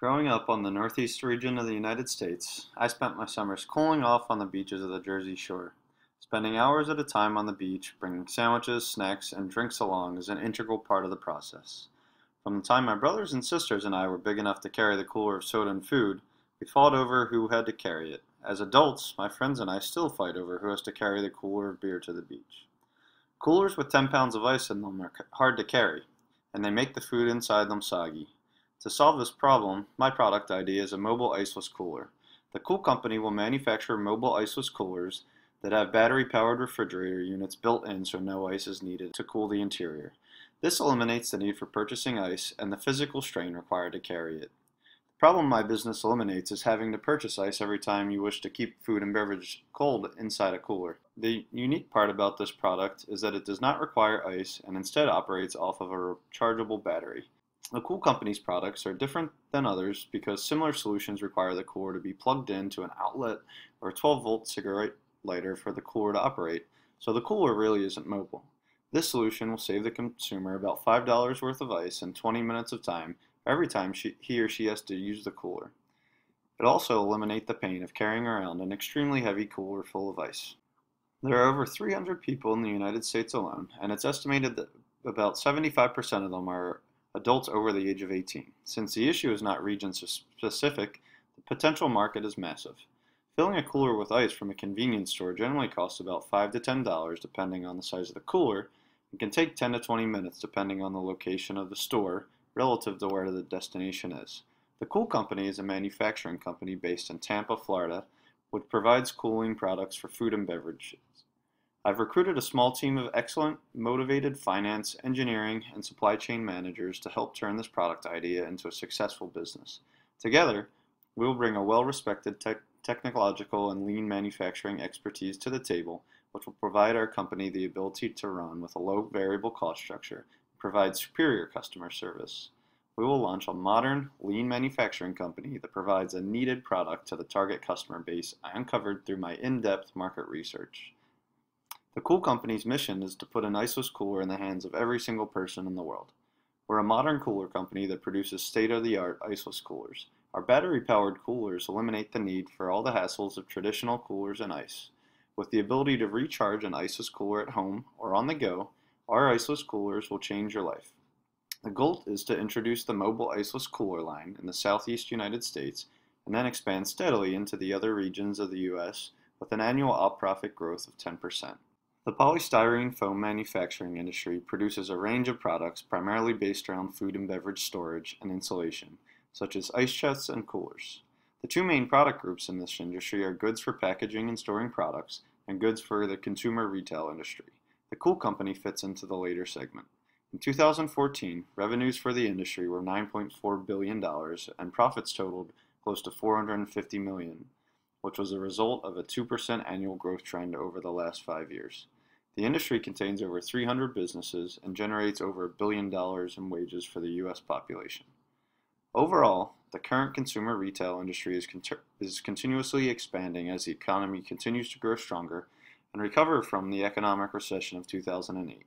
Growing up on the northeast region of the United States, I spent my summers cooling off on the beaches of the Jersey Shore. Spending hours at a time on the beach, bringing sandwiches, snacks, and drinks along is an integral part of the process. From the time my brothers and sisters and I were big enough to carry the cooler of soda and food, we fought over who had to carry it. As adults, my friends and I still fight over who has to carry the cooler of beer to the beach. Coolers with 10 pounds of ice in them are hard to carry, and they make the food inside them soggy. To solve this problem, my product idea is a mobile iceless cooler. The Kewl company will manufacture mobile iceless coolers that have battery-powered refrigerator units built in so no ice is needed to cool the interior. This eliminates the need for purchasing ice and the physical strain required to carry it. The problem my business eliminates is having to purchase ice every time you wish to keep food and beverage cold inside a cooler. The unique part about this product is that it does not require ice and instead operates off of a rechargeable battery. The Kewl company's products are different than others because similar solutions require the cooler to be plugged into an outlet or a 12-volt cigarette lighter for the cooler to operate, so the cooler really isn't mobile. This solution will save the consumer about $5 worth of ice and 20 minutes of time every time he or she has to use the cooler. It also eliminates the pain of carrying around an extremely heavy cooler full of ice. There are over 300 people in the United States alone, and it's estimated that about 75% of them are adults over the age of 18. Since the issue is not region specific, the potential market is massive. Filling a cooler with ice from a convenience store generally costs about $5 to $10 depending on the size of the cooler, and can take 10 to 20 minutes depending on the location of the store relative to where the destination is. The Kewl company is a manufacturing company based in Tampa, Florida, which provides cooling products for food and beverages. I've recruited a small team of excellent, motivated finance, engineering, and supply chain managers to help turn this product idea into a successful business. Together, we will bring a well-respected technological and lean manufacturing expertise to the table, which will provide our company the ability to run with a low variable cost structure and provide superior customer service. We will launch a modern, lean manufacturing company that provides a needed product to the target customer base I uncovered through my in-depth market research. The Kewl company's mission is to put an iceless cooler in the hands of every single person in the world. We're a modern cooler company that produces state-of-the-art iceless coolers. Our battery-powered coolers eliminate the need for all the hassles of traditional coolers and ice. With the ability to recharge an iceless cooler at home or on the go, our iceless coolers will change your life. The goal is to introduce the mobile iceless cooler line in the southeast United States and then expand steadily into the other regions of the U.S. with an annual out-profit growth of 10%. The polystyrene foam manufacturing industry produces a range of products primarily based around food and beverage storage and insulation, such as ice chests and coolers. The two main product groups in this industry are goods for packaging and storing products and goods for the consumer retail industry. The Kewl company fits into the later segment. In 2014, revenues for the industry were $9.4 billion and profits totaled close to $450 million, which was a result of a 2% annual growth trend over the last 5 years. The industry contains over 300 businesses and generates over $1 billion in wages for the U.S. population. Overall, the current consumer retail industry is continuously expanding as the economy continues to grow stronger and recover from the economic recession of 2008.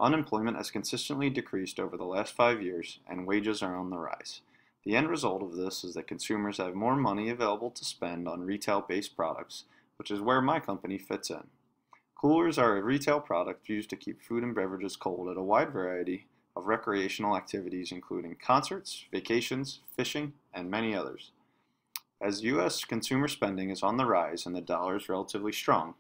Unemployment has consistently decreased over the last 5 years, and wages are on the rise. The end result of this is that consumers have more money available to spend on retail-based products, which is where my company fits in. Coolers are a retail product used to keep food and beverages cold at a wide variety of recreational activities including concerts, vacations, fishing, and many others. As U.S. consumer spending is on the rise and the dollar is relatively strong,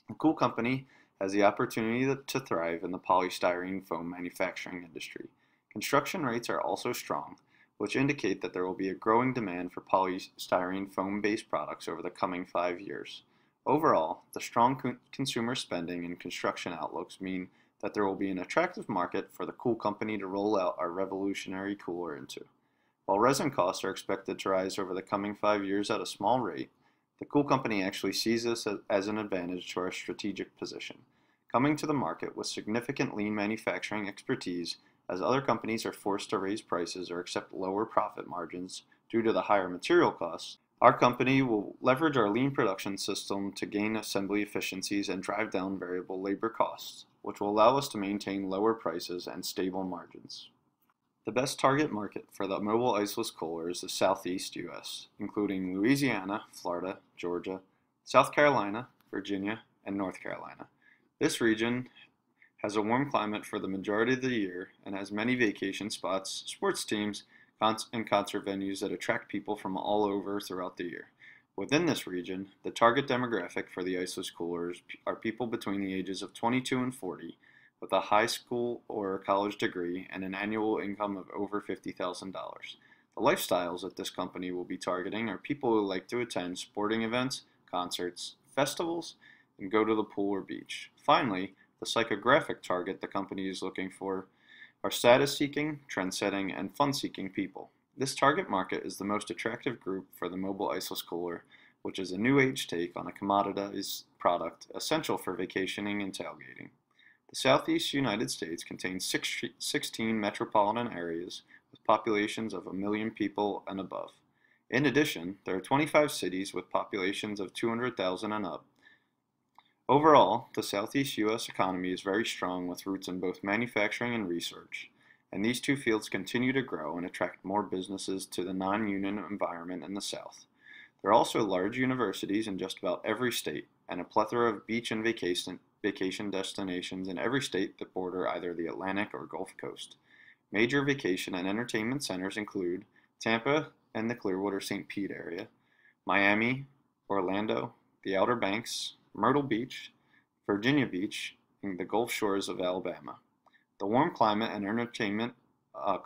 the Kewl company has the opportunity to thrive in the polystyrene foam manufacturing industry. Construction rates are also strong, which indicate that there will be a growing demand for polystyrene foam-based products over the coming 5 years. Overall, the strong consumer spending and construction outlooks mean that there will be an attractive market for the Kewl company to roll out our revolutionary cooler into. While resin costs are expected to rise over the coming 5 years at a small rate, the Kewl company actually sees this as an advantage to our strategic position. Coming to the market with significant lean manufacturing expertise, as other companies are forced to raise prices or accept lower profit margins due to the higher material costs, our company will leverage our lean production system to gain assembly efficiencies and drive down variable labor costs, which will allow us to maintain lower prices and stable margins. The best target market for the mobile iceless cooler is the Southeast U.S., including Louisiana, Florida, Georgia, South Carolina, Virginia, and North Carolina. This region has a warm climate for the majority of the year and has many vacation spots, sports teams, and concert venues that attract people from all over throughout the year. Within this region, the target demographic for the iceless coolers are people between the ages of 22 and 40 with a high school or college degree and an annual income of over $50,000. The lifestyles that this company will be targeting are people who like to attend sporting events, concerts, festivals, and go to the pool or beach. Finally, the psychographic target the company is looking for are status-seeking, trend-setting, and fun-seeking people. This target market is the most attractive group for the mobile iceless cooler, which is a new age take on a commoditized product essential for vacationing and tailgating. The Southeast United States contains 16 metropolitan areas with populations of 1 million people and above. In addition, there are 25 cities with populations of 200,000 and up. Overall, the Southeast U.S. economy is very strong with roots in both manufacturing and research, and these two fields continue to grow and attract more businesses to the non-union environment in the South. There are also large universities in just about every state, and a plethora of beach and vacation destinations in every state that border either the Atlantic or Gulf Coast. Major vacation and entertainment centers include Tampa and the Clearwater-St. Pete area, Miami, Orlando, the Outer Banks, Myrtle Beach, Virginia Beach, and the Gulf Shores of Alabama. The warm climate and entertainment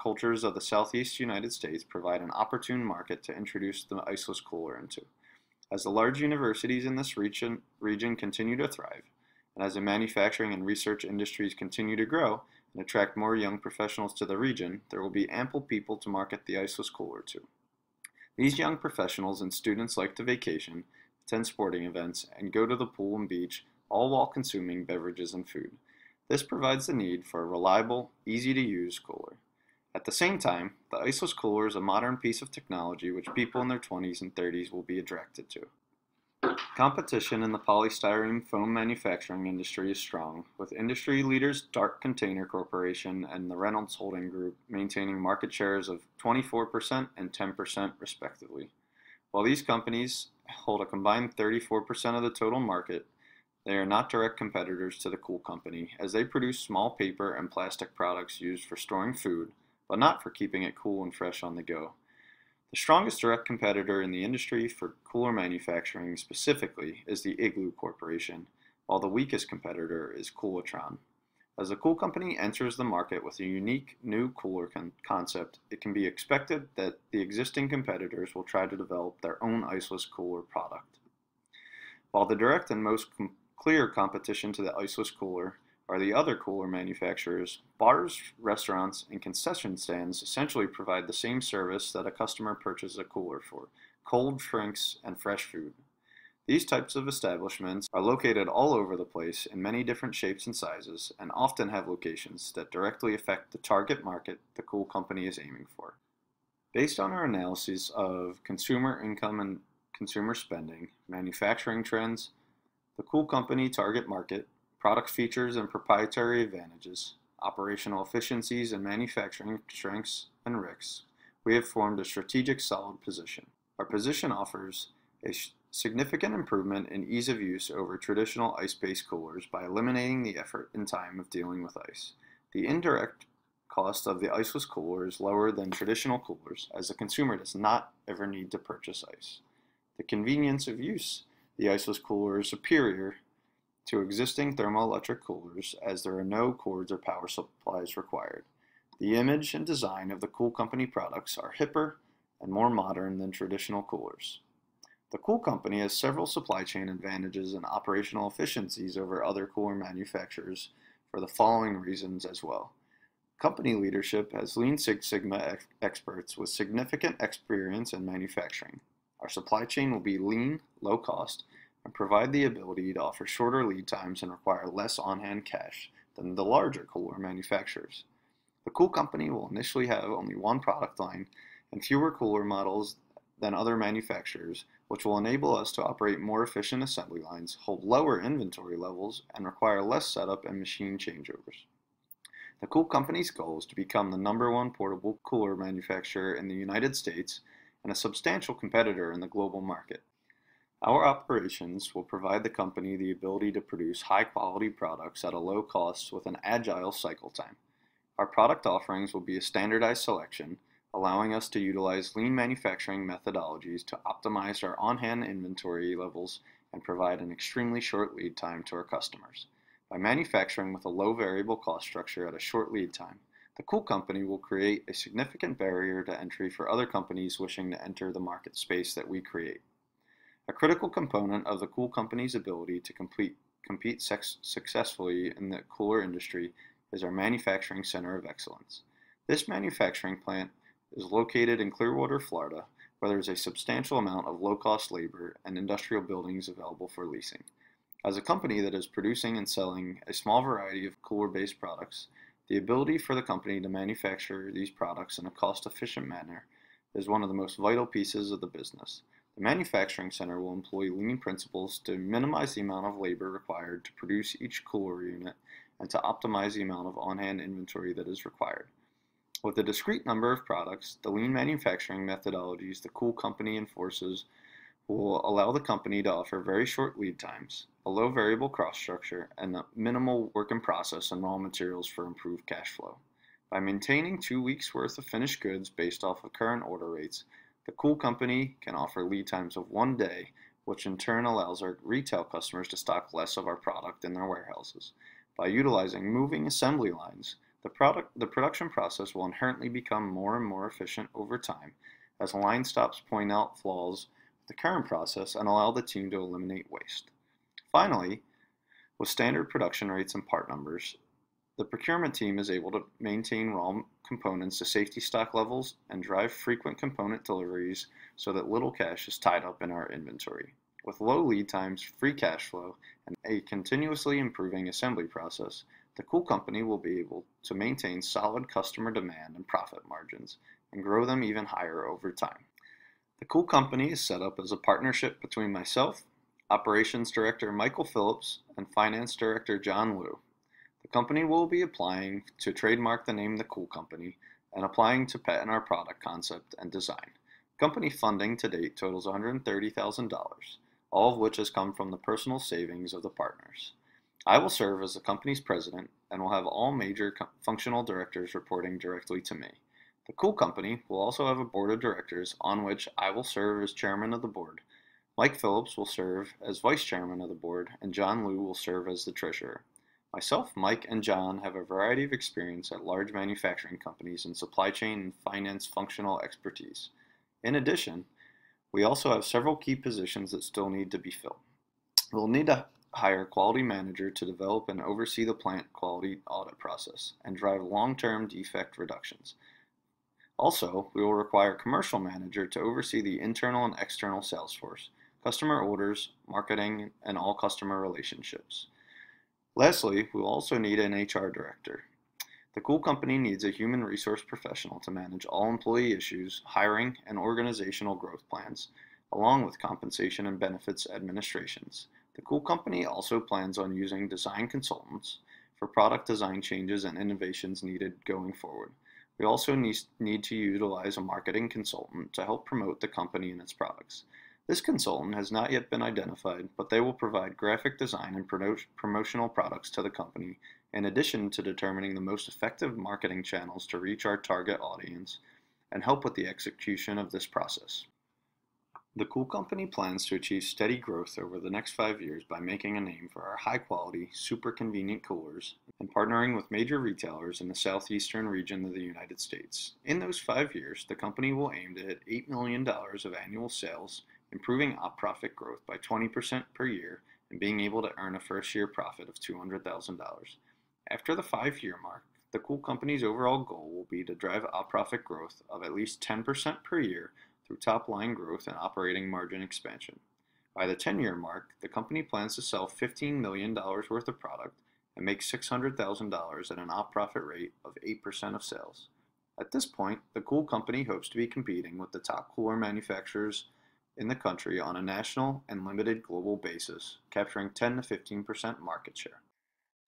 cultures of the Southeast United States provide an opportune market to introduce the iceless cooler into. As the large universities in this region continue to thrive, and as the manufacturing and research industries continue to grow and attract more young professionals to the region, there will be ample people to market the iceless cooler to. These young professionals and students like to vacation, attend sporting events, and go to the pool and beach, all while consuming beverages and food. This provides the need for a reliable, easy-to-use cooler. At the same time, the iceless cooler is a modern piece of technology which people in their 20s and 30s will be attracted to. Competition in the polystyrene foam manufacturing industry is strong, with industry leaders Dark Container Corporation and the Reynolds Holding Group maintaining market shares of 24% and 10% respectively. While these companies hold a combined 34% of the total market, they are not direct competitors to the Kewl company, as they produce small paper and plastic products used for storing food, but not for keeping it cool and fresh on the go. The strongest direct competitor in the industry for cooler manufacturing specifically is the Igloo Corporation, while the weakest competitor is Kewlatron. As the Kewl company enters the market with a unique new cooler concept, it can be expected that the existing competitors will try to develop their own iceless cooler product. While the direct and most clear competition to the iceless cooler are the other cooler manufacturers, bars, restaurants, and concession stands essentially provide the same service that a customer purchases a cooler for: cold drinks and fresh food. These types of establishments are located all over the place in many different shapes and sizes, and often have locations that directly affect the target market the Kewl company is aiming for. Based on our analysis of consumer income and consumer spending, manufacturing trends, the Kewl company target market, product features and proprietary advantages, operational efficiencies and manufacturing strengths and risks, we have formed a strategic solid position. Our position offers a significant improvement in ease of use over traditional ice-based coolers by eliminating the effort and time of dealing with ice. The indirect cost of the iceless cooler is lower than traditional coolers, as the consumer does not ever need to purchase ice. The convenience of use the iceless cooler is superior to existing thermoelectric coolers, as there are no cords or power supplies required. The image and design of the Kewl company products are hipper and more modern than traditional coolers. The Kewl company has several supply chain advantages and operational efficiencies over other cooler manufacturers for the following reasons as well. Company leadership has Lean Six Sigma experts with significant experience in manufacturing. Our supply chain will be lean, low cost, and provide the ability to offer shorter lead times and require less on-hand cash than the larger cooler manufacturers. The Kewl company will initially have only one product line and fewer cooler models than other manufacturers, which will enable us to operate more efficient assembly lines, hold lower inventory levels, and require less setup and machine changeovers. The Kewl Company's goal is to become the #1 portable cooler manufacturer in the United States and a substantial competitor in the global market. Our operations will provide the company the ability to produce high-quality products at a low cost with an agile cycle time. Our product offerings will be a standardized selection, allowing us to utilize lean manufacturing methodologies to optimize our on-hand inventory levels and provide an extremely short lead time to our customers. By manufacturing with a low variable cost structure at a short lead time, the Kewl Company will create a significant barrier to entry for other companies wishing to enter the market space that we create. A critical component of the Kewl Company's ability to compete successfully in the cooler industry is our Manufacturing Center of Excellence. This manufacturing plant is located in Clearwater, Florida, where there is a substantial amount of low-cost labor and industrial buildings available for leasing. As a company that is producing and selling a small variety of cooler-based products, the ability for the company to manufacture these products in a cost-efficient manner is one of the most vital pieces of the business. The manufacturing center will employ lean principles to minimize the amount of labor required to produce each cooler unit and to optimize the amount of on-hand inventory that is required. With a discrete number of products, the lean manufacturing methodologies the Kewl Company enforces will allow the company to offer very short lead times, a low variable cost structure, and a minimal work in process and raw materials for improved cash flow. By maintaining 2 weeks' worth of finished goods based off of current order rates, the Kewl Company can offer lead times of 1 day, which in turn allows our retail customers to stock less of our product in their warehouses. By utilizing moving assembly lines, the production process will inherently become more and more efficient over time as line stops point out flaws with the current process and allow the team to eliminate waste. Finally, with standard production rates and part numbers, the procurement team is able to maintain raw components to safety stock levels and drive frequent component deliveries so that little cash is tied up in our inventory. With low lead times, free cash flow, and a continuously improving assembly process, the Kewl Company will be able to maintain solid customer demand and profit margins and grow them even higher over time. The Kewl Company is set up as a partnership between myself, Operations Director Michael Phillips, and Finance Director John Liu. The company will be applying to trademark the name The Kewl Company and applying to patent our product concept and design. Company funding to date totals $130,000, all of which has come from the personal savings of the partners. I will serve as the company's president and will have all major functional directors reporting directly to me. The Kewl Company will also have a board of directors on which I will serve as chairman of the board. Mike Phillips will serve as vice chairman of the board, and John Liu will serve as the treasurer. Myself, Mike, and John have a variety of experience at large manufacturing companies in supply chain and finance functional expertise. In addition, we also have several key positions that still need to be filled. We'll need to hire a quality manager to develop and oversee the plant quality audit process and drive long-term defect reductions. Also, we will require a commercial manager to oversee the internal and external sales force, customer orders, marketing, and all customer relationships. Lastly, we will also need an HR director. The Kewl Company needs a human resource professional to manage all employee issues, hiring, and organizational growth plans, along with compensation and benefits administrations. The Kewl Company also plans on using design consultants for product design changes and innovations needed going forward. We also need to utilize a marketing consultant to help promote the company and its products. This consultant has not yet been identified, but they will provide graphic design and promotional products to the company, in addition to determining the most effective marketing channels to reach our target audience and help with the execution of this process. The Kewl Company plans to achieve steady growth over the next 5 years by making a name for our high-quality, super convenient coolers and partnering with major retailers in the southeastern region of the United States. In those 5 years, the company will aim to hit $8 million of annual sales, improving op profit growth by 20% per year, and being able to earn a first-year profit of $200,000. After the 5-year mark, the Kewl Company's overall goal will be to drive op profit growth of at least 10% per year through top-line growth and operating margin expansion. By the 10-year mark, the company plans to sell $15 million worth of product and make $600,000 at an op profit rate of 8% of sales. At this point, the Kewl Company hopes to be competing with the top cooler manufacturers in the country on a national and limited global basis, capturing 10 to 15% market share.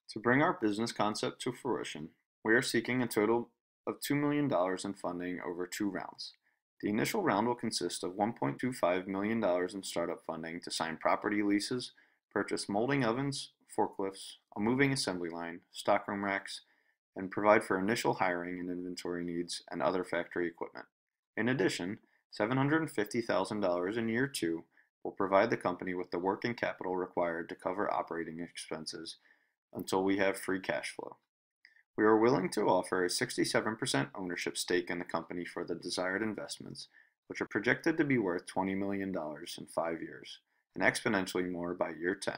To bring our business concept to fruition, We are seeking a total of $2 million in funding over 2 rounds. The initial round will consist of $1.25 million in startup funding to sign property leases, purchase molding ovens, forklifts, a moving assembly line, stockroom racks, and provide for initial hiring and inventory needs and other factory equipment. In addition, $750,000 in year 2 will provide the company with the working capital required to cover operating expenses until we have free cash flow. We are willing to offer a 67% ownership stake in the company for the desired investments, which are projected to be worth $20 million in 5 years, and exponentially more by year 10.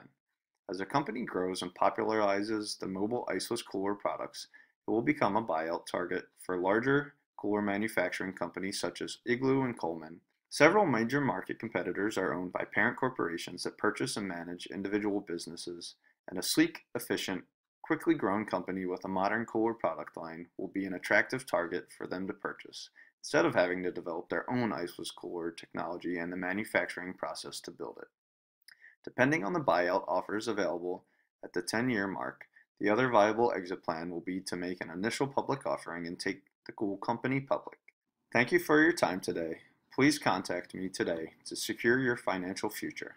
As the company grows and popularizes the mobile iceless cooler products, it will become a buyout target for larger cooler manufacturing companies such as Igloo and Coleman. Several major market competitors are owned by parent corporations that purchase and manage individual businesses, and a sleek, efficient, quickly grown company with a modern cooler product line will be an attractive target for them to purchase, instead of having to develop their own iceless cooler technology and the manufacturing process to build it. Depending on the buyout offers available at the 10-year mark, the other viable exit plan will be to make an initial public offering and take the Kewl company public. Thank you for your time today. Please contact me today to secure your financial future.